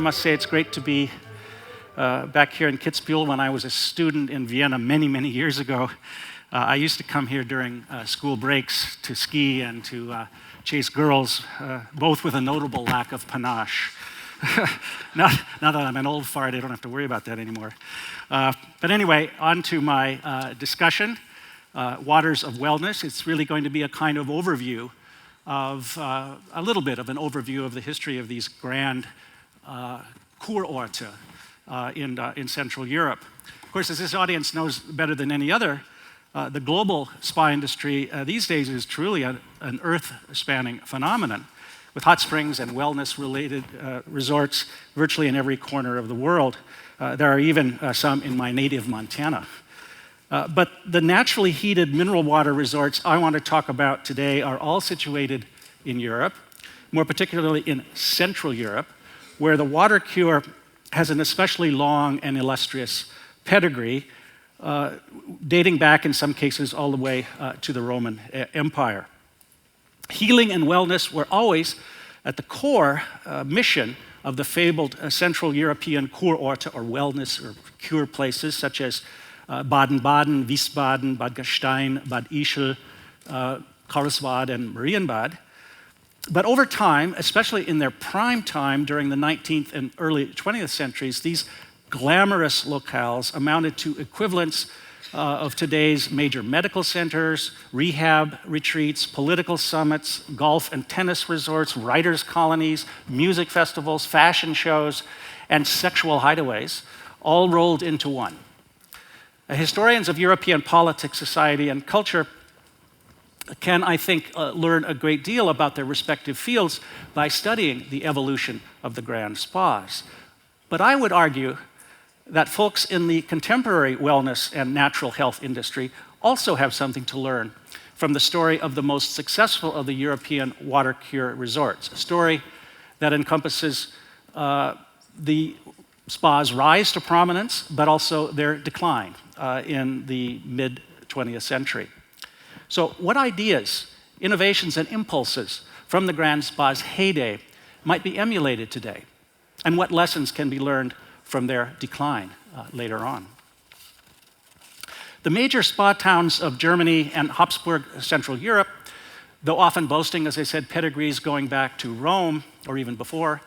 must say it's great to be back here in Kitzbühel. When I was a student in Vienna many, many years ago, I used to come here during school breaks to ski and to chase girls, both with a notable lack of panache. now that I'm an old fart, I don't have to worry about that anymore. But anyway, on to my discussion, Waters of Wellness. It's really going to be a kind of overview of, a little bit of an overview of the history of these grand Kurorte in Central Europe. Of course, as this audience knows better than any other, the global spa industry these days is truly an earth-spanning phenomenon, with hot springs and wellness-related resorts virtually in every corner of the world. There are even some in my native Montana. But the naturally heated mineral water resorts I want to talk about today are all situated in Europe, more particularly in Central Europe, where the water cure has an especially long and illustrious pedigree, dating back in some cases all the way to the Roman Empire. Healing and wellness were always at the core mission of the fabled Central European Kurorte, or wellness or cure places, such as Baden-Baden, Wiesbaden, Bad Gastein, Bad Ischl, Karlsbad, and Marienbad. But over time, especially in their prime time during the 19th and early 20th centuries, these glamorous locales amounted to equivalents of today's major medical centers, rehab retreats, political summits, golf and tennis resorts, writers' colonies, music festivals, fashion shows, and sexual hideaways, all rolled into one. Historians of European politics, society, and culture can, I think, learn a great deal about their respective fields by studying the evolution of the grand spas. But I would argue that folks in the contemporary wellness and natural health industry also have something to learn from the story of the most successful of the European water cure resorts, a story that encompasses the spa's rise to prominence, but also their decline in the mid-20th century. So what ideas, innovations, and impulses from the grand spa's heyday might be emulated today? And what lessons can be learned from their decline later on? The major spa towns of Germany and Habsburg Central Europe, though often boasting, as I said, pedigrees going back to Rome or even before,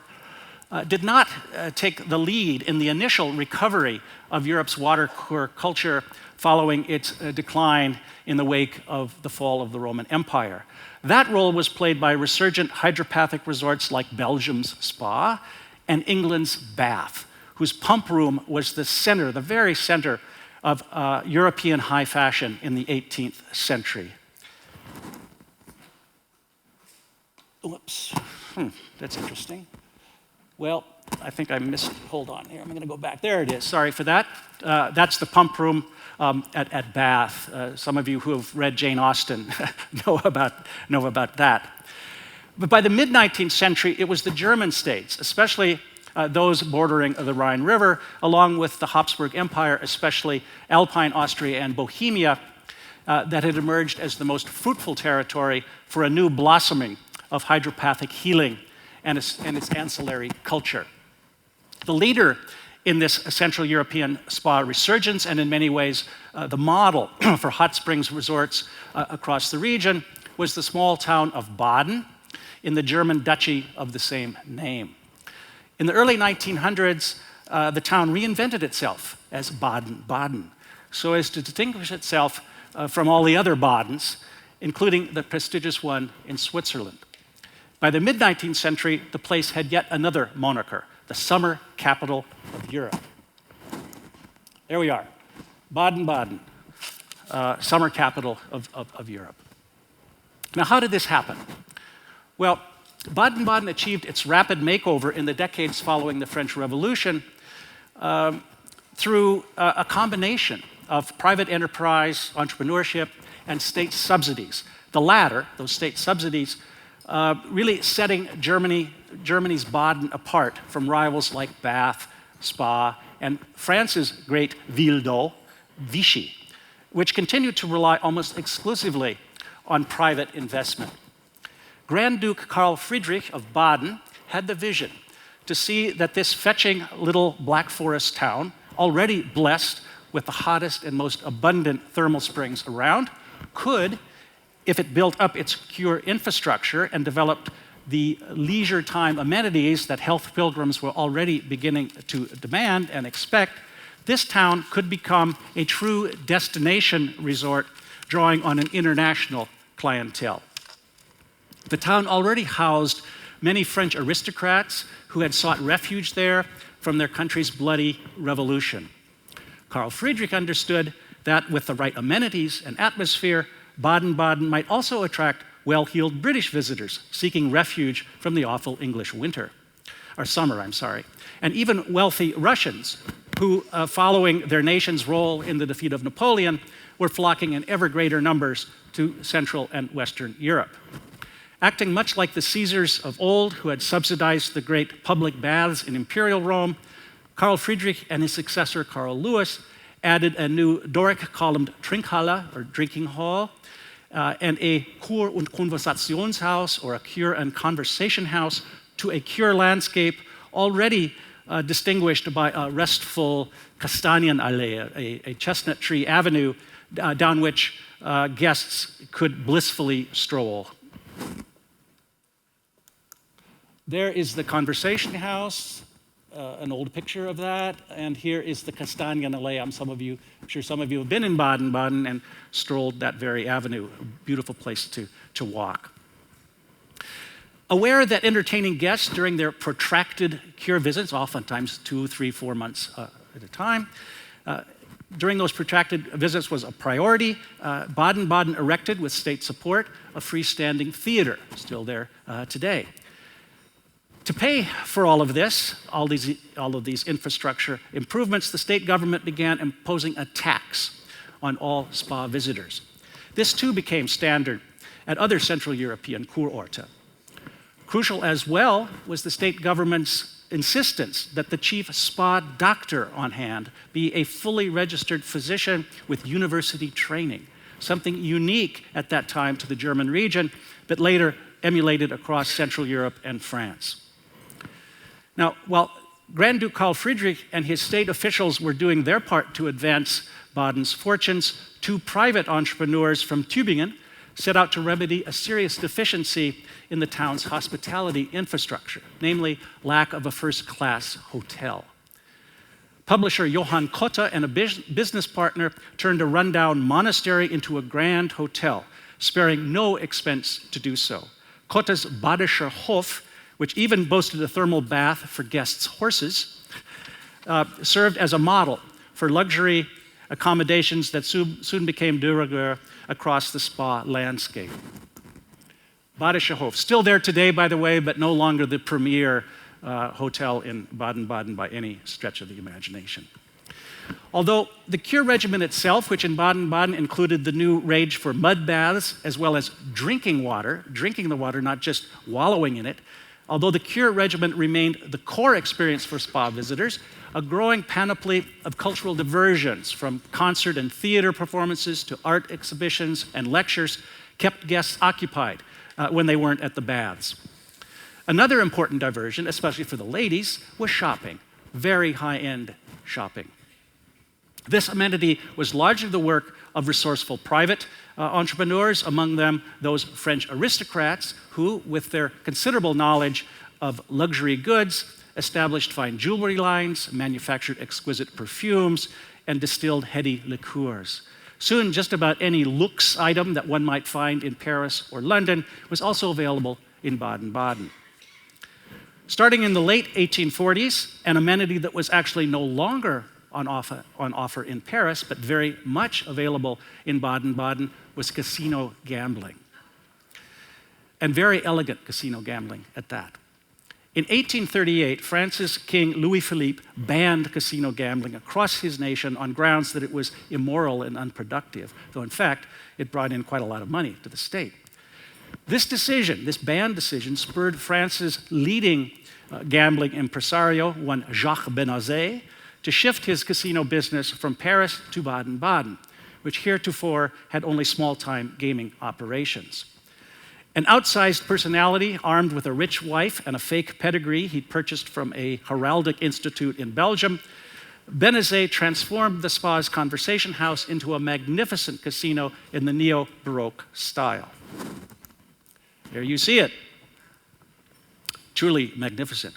did not take the lead in the initial recovery of Europe's water cure culture following its decline in the wake of the fall of the Roman Empire. That role was played by resurgent hydropathic resorts like Belgium's Spa and England's Bath, whose pump room was the center, the very center of European high fashion in the 18th century. Whoops, that's interesting. Well, I think I missed, hold on here, I'm gonna go back. There it is, sorry for that. That's the pump room at Bath. Some of you who have read Jane Austen know about that. But by the mid-19th century, it was the German states, especially those bordering the Rhine River, along with the Habsburg Empire, especially Alpine Austria and Bohemia, that had emerged as the most fruitful territory for a new blossoming of hydropathic healing and its ancillary culture. The leader in this Central European spa resurgence, and in many ways the model for hot springs resorts across the region, was the small town of Baden in the German duchy of the same name. In the early 1900s, the town reinvented itself as Baden-Baden, so as to distinguish itself from all the other Badens, including the prestigious one in Switzerland. By the mid-19th century, the place had yet another moniker, the summer capital of Europe. There we are, Baden-Baden, summer capital of Europe. Now, how did this happen? Well, Baden-Baden achieved its rapid makeover in the decades following the French Revolution through a combination of private enterprise, entrepreneurship, and state subsidies. The latter, those state subsidies, really setting Germany's Baden apart from rivals like Bath, Spa, and France's great Ville d'Eau, Vichy, which continued to rely almost exclusively on private investment. Grand Duke Karl Friedrich of Baden had the vision to see that this fetching little Black Forest town, already blessed with the hottest and most abundant thermal springs around, could, if it built up its cure infrastructure and developed the leisure time amenities that health pilgrims were already beginning to demand and expect, this town could become a true destination resort drawing on an international clientele. The town already housed many French aristocrats who had sought refuge there from their country's bloody revolution. Carl Friedrich understood that with the right amenities and atmosphere, Baden-Baden might also attract well-heeled British visitors seeking refuge from the awful English winter, or summer, and even wealthy Russians who, following their nation's role in the defeat of Napoleon, were flocking in ever greater numbers to Central and Western Europe. Acting much like the Caesars of old who had subsidized the great public baths in imperial Rome, Carl Friedrich and his successor Carl Lewis added a new Doric-columned Trinkhalle, or drinking hall, and a Kur- und Konversationshaus, or a cure and conversation house, to a cure landscape already distinguished by a restful Kastanienallee, a chestnut tree avenue down which guests could blissfully stroll. There is the conversation house, an old picture of that, and here is the Kastanienallee. I'm sure some of you have been in Baden-Baden and strolled that very avenue. A beautiful place to walk. Aware that entertaining guests during their protracted cure visits, oftentimes 2, 3, 4 months at a time, during those protracted visits was a priority. Baden-Baden erected, with state support, a freestanding theater, still there today. To pay for all of this, all of these infrastructure improvements, the state government began imposing a tax on all spa visitors. This too became standard at other Central European Kurorte. Crucial as well was the state government's insistence that the chief spa doctor on hand be a fully registered physician with university training, something unique at that time to the German region, but later emulated across Central Europe and France. Now, while Grand Duke Karl Friedrich and his state officials were doing their part to advance Baden's fortunes, 2 private entrepreneurs from Tübingen set out to remedy a serious deficiency in the town's hospitality infrastructure, namely lack of a first-class hotel. Publisher Johann Kotte and a business partner turned a rundown monastery into a grand hotel, sparing no expense to do so. Kotte's Badischer Hof, which even boasted a thermal bath for guests' horses, served as a model for luxury accommodations that soon became de rigueur across the spa landscape. Badischer Hof, still there today, by the way, but no longer the premier hotel in Baden-Baden by any stretch of the imagination. Although the cure regimen itself, which in Baden-Baden included the new rage for mud baths as well as drinking the water, not just wallowing in it, although the cure regimen remained the core experience for spa visitors, a growing panoply of cultural diversions, from concert and theater performances to art exhibitions and lectures, kept guests occupied when they weren't at the baths. Another important diversion, especially for the ladies, was shopping, very high-end shopping. This amenity was largely the work of resourceful private entrepreneurs, among them those French aristocrats who, with their considerable knowledge of luxury goods, established fine jewelry lines, manufactured exquisite perfumes, and distilled heady liqueurs. Soon, just about any luxe item that one might find in Paris or London was also available in Baden-Baden. Starting in the late 1840s, an amenity that was actually no longer on offer in Paris, but very much available in Baden-Baden, was casino gambling. And very elegant casino gambling at that. In 1838, France's King Louis-Philippe banned casino gambling across his nation on grounds that it was immoral and unproductive, though in fact, it brought in quite a lot of money to the state. This decision, this ban decision, spurred France's leading gambling impresario, one Jacques Benazet, to shift his casino business from Paris to Baden-Baden, which heretofore had only small-time gaming operations. An outsized personality armed with a rich wife and a fake pedigree he'd purchased from a heraldic institute in Belgium, Benezet transformed the spa's conversation house into a magnificent casino in the neo-Baroque style. There you see it. Truly magnificent.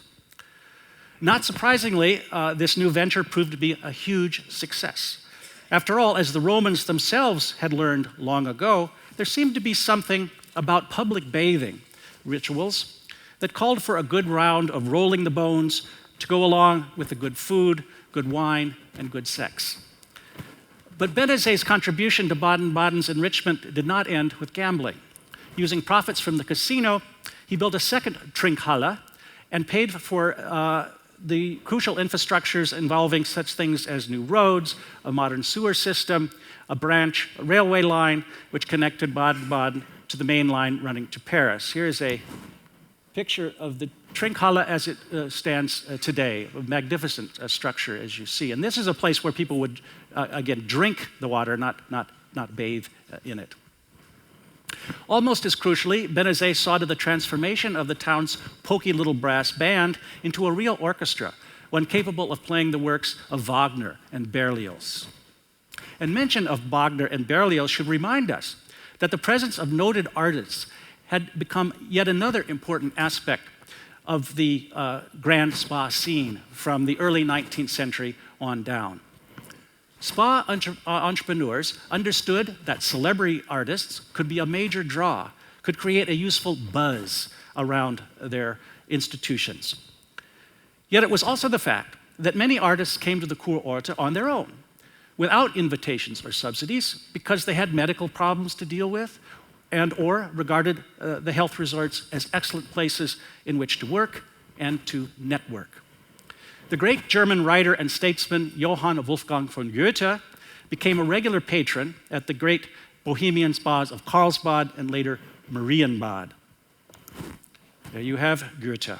Not surprisingly, this new venture proved to be a huge success. After all, as the Romans themselves had learned long ago, there seemed to be something about public bathing rituals that called for a good round of rolling the bones to go along with the good food, good wine, and good sex. But Benezet's contribution to Baden-Baden's enrichment did not end with gambling. Using profits from the casino, he built a second Trinkhalle and paid for the crucial infrastructures involving such things as new roads, a modern sewer system, a branch railway line which connected Baden-Baden to the main line running to Paris. Here's a picture of the Trinkhalle as it stands today, a magnificent structure as you see. And this is a place where people would, again, drink the water, not bathe in it. Almost as crucially, Benezet saw to the transformation of the town's poky little brass band into a real orchestra, one capable of playing the works of Wagner and Berlioz. And mention of Wagner and Berlioz should remind us that the presence of noted artists had become yet another important aspect of the grand spa scene from the early 19th century on down. Spa entrepreneurs understood that celebrity artists could be a major draw, could create a useful buzz around their institutions. Yet it was also the fact that many artists came to the Kurorte on their own, without invitations or subsidies, because they had medical problems to deal with and or regarded the health resorts as excellent places in which to work and to network. The great German writer and statesman Johann Wolfgang von Goethe became a regular patron at the great Bohemian spas of Karlsbad and later Marienbad. There you have Goethe.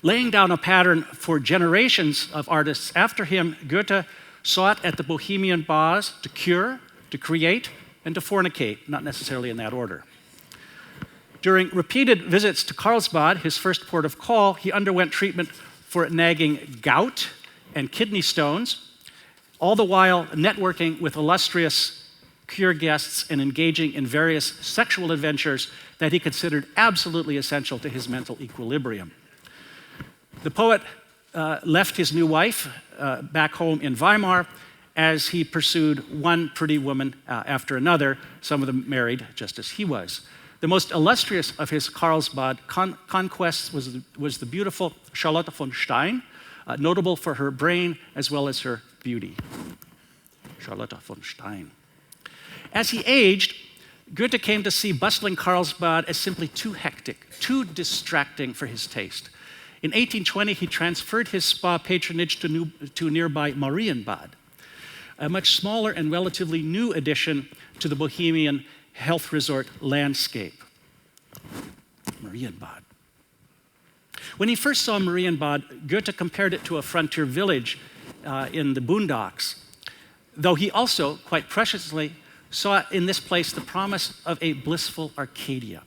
Laying down a pattern for generations of artists after him, Goethe sought at the Bohemian bars to cure, to create, and to fornicate, not necessarily in that order. During repeated visits to Karlsbad, his first port of call, he underwent treatment for nagging gout and kidney stones, all the while networking with illustrious cure guests and engaging in various sexual adventures that he considered absolutely essential to his mental equilibrium. The poet left his new wife back home in Weimar as he pursued one pretty woman after another, some of them married just as he was. The most illustrious of his Karlsbad conquests was the beautiful Charlotte von Stein, notable for her brain as well as her beauty. Charlotte von Stein. As he aged, Goethe came to see bustling Karlsbad as simply too hectic, too distracting for his taste. In 1820, he transferred his spa patronage to nearby Marienbad, a much smaller and relatively new addition to the Bohemian health resort landscape. Marienbad. When he first saw Marienbad, Goethe compared it to a frontier village in the boondocks, though he also, quite preciously, saw in this place the promise of a blissful Arcadia.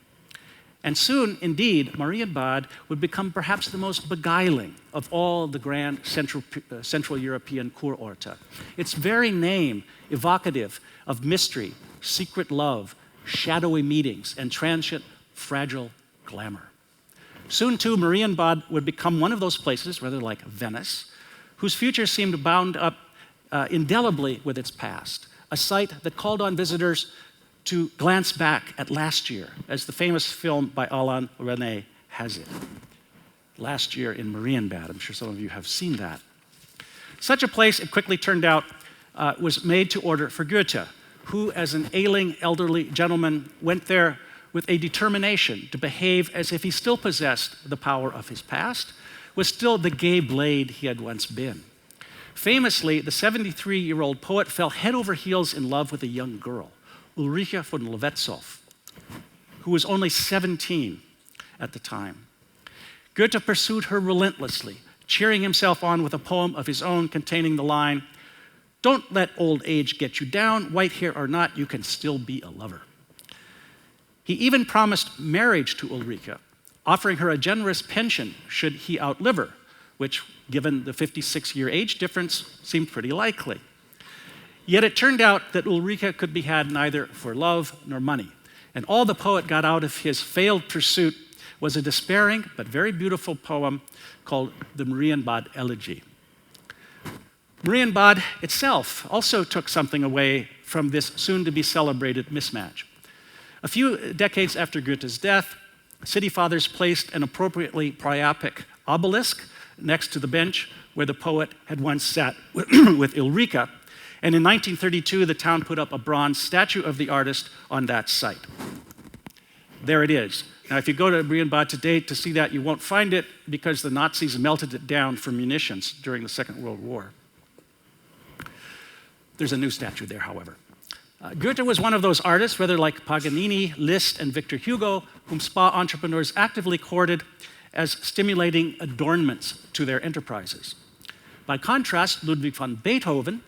And soon, indeed, Marienbad would become perhaps the most beguiling of all the grand Central European Kurorte. Its very name, evocative of mystery, secret love, shadowy meetings, and transient, fragile glamour. Soon, too, Marienbad would become one of those places, rather like Venice, whose future seemed bound up indelibly with its past, a site that called on visitors to glance back at last year, as the famous film by Alain Resnais has it. Last year in Marienbad. I'm sure some of you have seen that. Such a place, it quickly turned out, was made to order for Goethe, who, as an ailing elderly gentleman, went there with a determination to behave as if he still possessed the power of his past, was still the gay blade he had once been. Famously, the 73-year-old poet fell head over heels in love with a young girl, Ulrike von Levetzow, who was only 17 at the time. Goethe pursued her relentlessly, cheering himself on with a poem of his own containing the line, "Don't let old age get you down, white hair or not, you can still be a lover." He even promised marriage to Ulrike, offering her a generous pension should he outlive her, which, given the 56-year age difference, seemed pretty likely. Yet it turned out that Ulrike could be had neither for love nor money, and all the poet got out of his failed pursuit was a despairing but very beautiful poem called the Marienbad Elegy. Marienbad itself also took something away from this soon-to-be celebrated mismatch. A few decades after Goethe's death, city fathers placed an appropriately priapic obelisk next to the bench where the poet had once sat with Ulrike, and in 1932 the town put up a bronze statue of the artist on that site. There it is. Now, if you go to Marienbad today to see that, you won't find it because the Nazis melted it down for munitions during the Second World War. There's a new statue there, however. Goethe was one of those artists, whether like Paganini, Liszt, and Victor Hugo, whom spa entrepreneurs actively courted as stimulating adornments to their enterprises. By contrast, Ludwig van Beethoven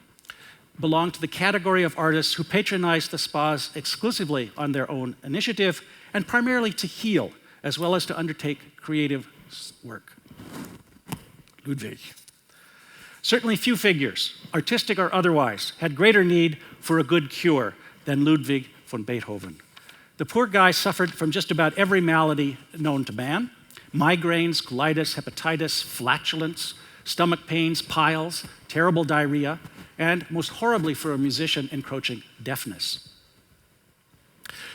belonged to the category of artists who patronized the spas exclusively on their own initiative and primarily to heal, as well as to undertake creative work. Ludwig. Certainly few figures, artistic or otherwise, had greater need for a good cure than Ludwig van Beethoven. The poor guy suffered from just about every malady known to man: migraines, colitis, hepatitis, flatulence, stomach pains, piles, terrible diarrhea, and, most horribly for a musician, encroaching deafness.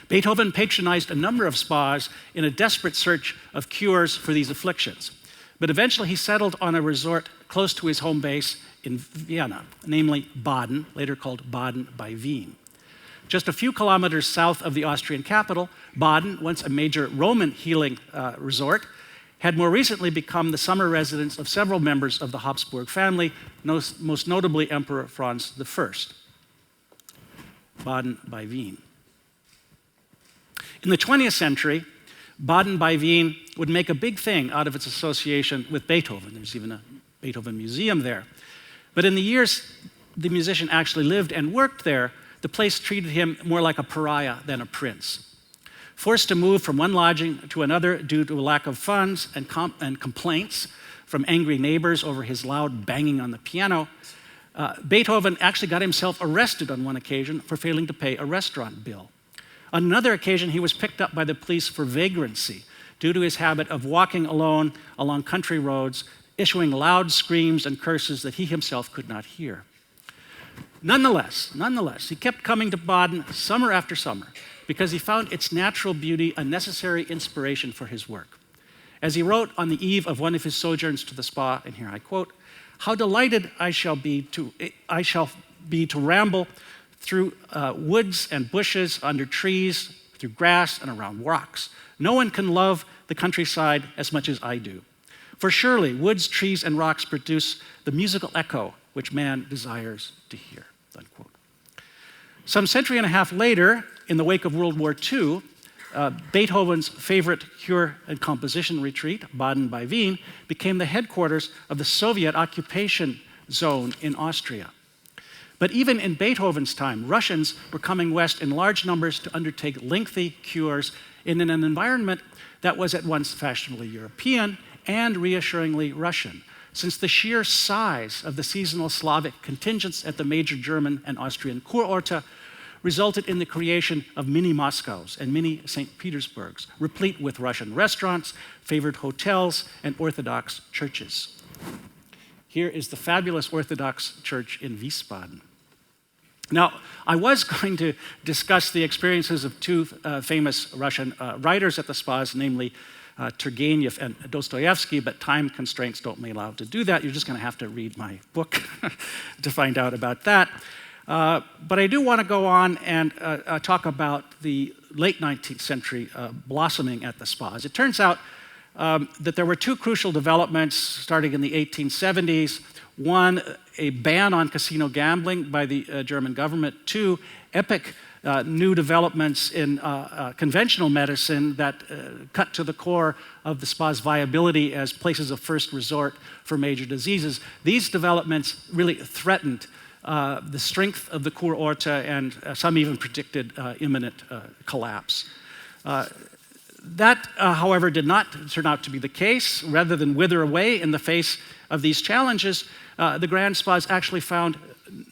Beethoven patronized a number of spas in a desperate search of cures for these afflictions, but eventually he settled on a resort close to his home base in Vienna, namely Baden, later called Baden by Wien. Just a few kilometers south of the Austrian capital, Baden, once a major Roman healing resort, had more recently become the summer residence of several members of the Habsburg family, most notably Emperor Franz I. Baden by Wien. In the 20th century, Baden by Wien would make a big thing out of its association with Beethoven. There's even a Beethoven museum there. But in the years the musician actually lived and worked there, the place treated him more like a pariah than a prince. Forced to move from one lodging to another due to a lack of funds and complaints from angry neighbors over his loud banging on the piano, Beethoven actually got himself arrested on one occasion for failing to pay a restaurant bill. On another occasion, he was picked up by the police for vagrancy due to his habit of walking alone along country roads, issuing loud screams and curses that he himself could not hear. Nonetheless, he kept coming to Baden summer after summer because he found its natural beauty a necessary inspiration for his work. As he wrote on the eve of one of his sojourns to the spa, and here I quote, "How delighted I shall be to ramble through woods and bushes, under trees, through grass, and around rocks. No one can love the countryside as much as I do. For surely woods, trees, and rocks produce the musical echo which man desires to hear." Unquote. Some century and a half later, in the wake of World War II, Beethoven's favorite cure and composition retreat, Baden by Wien, became the headquarters of the Soviet occupation zone in Austria. But even in Beethoven's time, Russians were coming west in large numbers to undertake lengthy cures in an environment that was at once fashionably European and reassuringly Russian, since the sheer size of the seasonal Slavic contingents at the major German and Austrian Kurorte resulted in the creation of mini Moscows and mini St. Petersburgs, replete with Russian restaurants, favored hotels, and Orthodox churches. Here is the fabulous Orthodox church in Wiesbaden. Now, I was going to discuss the experiences of two famous Russian writers at the spas, namely Turgenev and Dostoevsky, but time constraints don't allow to do that. You're just going to have to read my book to find out about that. But I do want to go on and talk about the late 19th century blossoming at the spas. It turns out that there were two crucial developments starting in the 1870s. One, a ban on casino gambling by the German government. Two, epic new developments in conventional medicine that cut to the core of the spa's viability as places of first resort for major diseases. These developments really threatened the strength of the Kurorte, and some even predicted imminent collapse. However, did not turn out to be the case. Rather than wither away in the face of these challenges, the grand spas actually found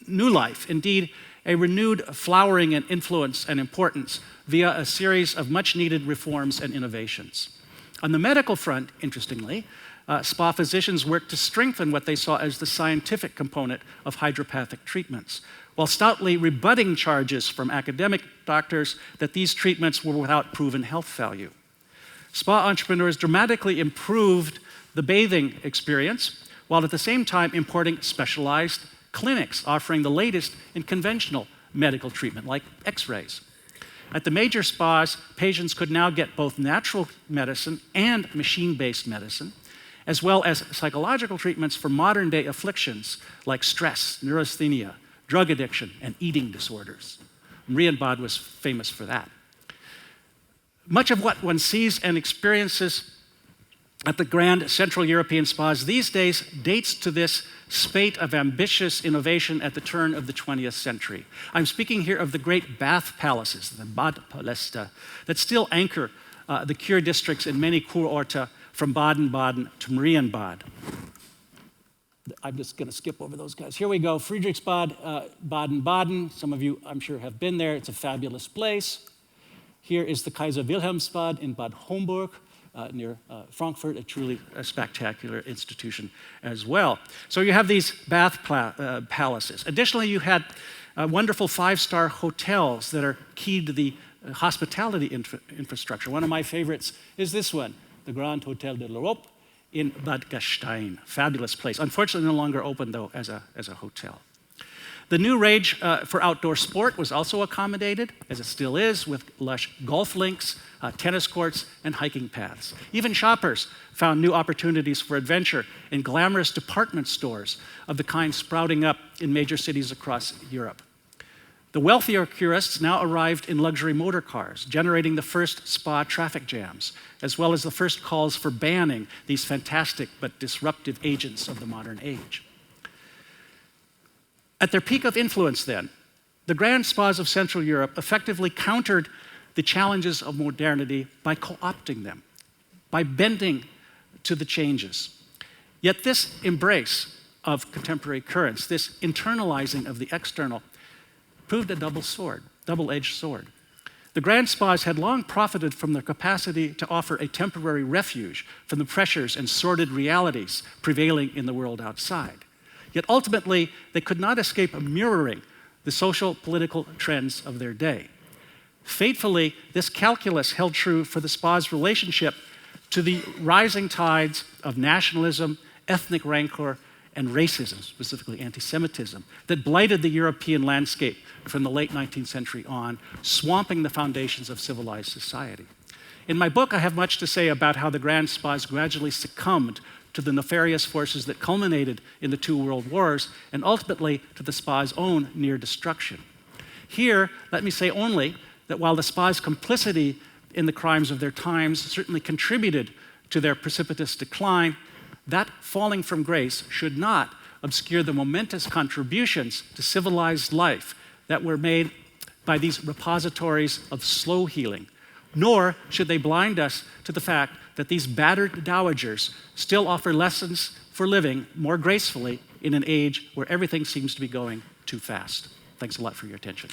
new life, indeed, a renewed flowering and influence and importance via a series of much-needed reforms and innovations. On the medical front, interestingly, spa physicians worked to strengthen what they saw as the scientific component of hydropathic treatments, while stoutly rebutting charges from academic doctors that these treatments were without proven health value. Spa entrepreneurs dramatically improved the bathing experience, while at the same time importing specialized clinics offering the latest in conventional medical treatment, like x-rays. At the major spas, patients could now get both natural medicine and machine-based medicine, as well as psychological treatments for modern-day afflictions like stress, neurasthenia, drug addiction, and eating disorders. Marienbad was famous for that. Much of what one sees and experiences at the grand Central European spas these days dates to this spate of ambitious innovation at the turn of the 20th century. I'm speaking here of the great bath palaces, the Badpaläste, that still anchor the cure districts in many Kurorte from Baden-Baden to Marienbad. I'm just going to skip over those guys. Here we go, Friedrichsbad, Baden-Baden. Some of you, I'm sure, have been there. It's a fabulous place. Here is the Kaiser Wilhelmsbad in Bad Homburg, near Frankfurt, a truly spectacular institution as well. So you have these bath palaces. Additionally, you had wonderful five-star hotels that are key to the hospitality infrastructure. One of my favorites is this one, the Grand Hotel de l'Europe in Bad Gastein. Fabulous place. Unfortunately, no longer open, though, as a hotel. The new rage for outdoor sport was also accommodated, as it still is, with lush golf links, tennis courts, and hiking paths. Even shoppers found new opportunities for adventure in glamorous department stores of the kind sprouting up in major cities across Europe. The wealthier curists now arrived in luxury motor cars, generating the first spa traffic jams, as well as the first calls for banning these fantastic but disruptive agents of the modern age. At their peak of influence then, the grand spas of Central Europe effectively countered the challenges of modernity by co-opting them, by bending to the changes. Yet this embrace of contemporary currents, this internalizing of the external, proved a double-edged sword. The grand spas had long profited from their capacity to offer a temporary refuge from the pressures and sordid realities prevailing in the world outside. Yet ultimately, they could not escape mirroring the social political trends of their day. Fatefully, this calculus held true for the spa's relationship to the rising tides of nationalism, ethnic rancor, and racism, specifically anti-Semitism, that blighted the European landscape from the late 19th century on, swamping the foundations of civilized society. In my book, I have much to say about how the grand spas gradually succumbed to the nefarious forces that culminated in the two world wars, and ultimately to the spa's own near destruction. Here, let me say only that while the spa's complicity in the crimes of their times certainly contributed to their precipitous decline, that falling from grace should not obscure the momentous contributions to civilized life that were made by these repositories of slow healing, nor should they blind us to the fact that these battered dowagers still offer lessons for living more gracefully in an age where everything seems to be going too fast. Thanks a lot for your attention.